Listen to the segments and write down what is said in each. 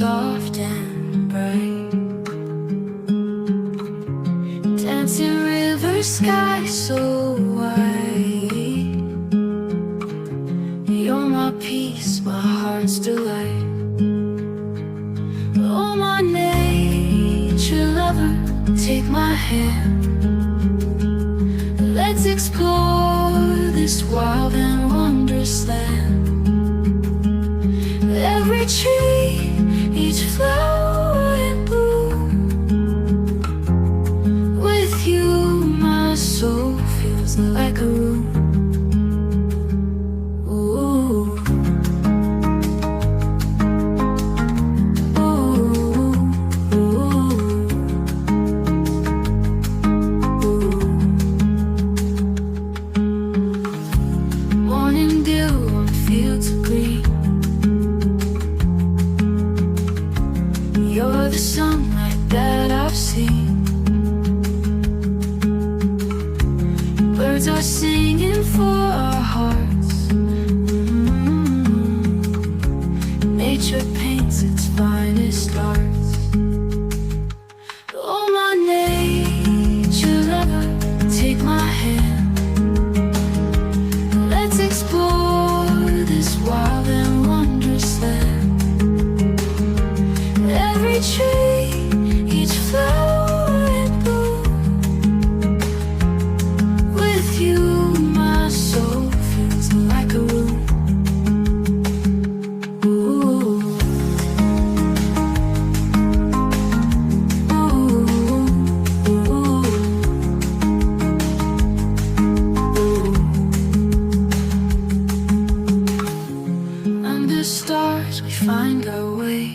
soft and bright. Dancing river, sky so white. You're my peace, my heart's delight. Oh, my nature lover, take my hand. Let's explore this wild and wondrous land. Every tree, each flower in bloom. With you, my soul feels like a room. Morning dew on fields of green. You're the sunlight that I've seen. Birds are singing for our hearts. Nature paints its finest arts. Oh, my nature lover, take my hand. Let's explore this wild and wondrous land. Every tree, each flower in bloom. With you, my soul feels like a room. Under stars we find our way.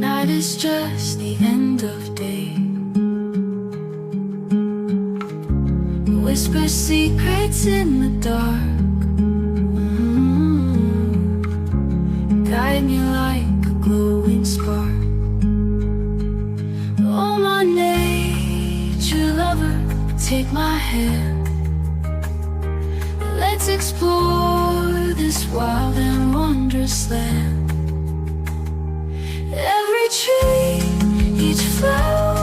Night is just the end of day. Whisper secrets in the dark. Guide me like a glowing spark. Oh, my nature lover, take my hand. Let's explore this wild and wondrous land. Every tree, each flower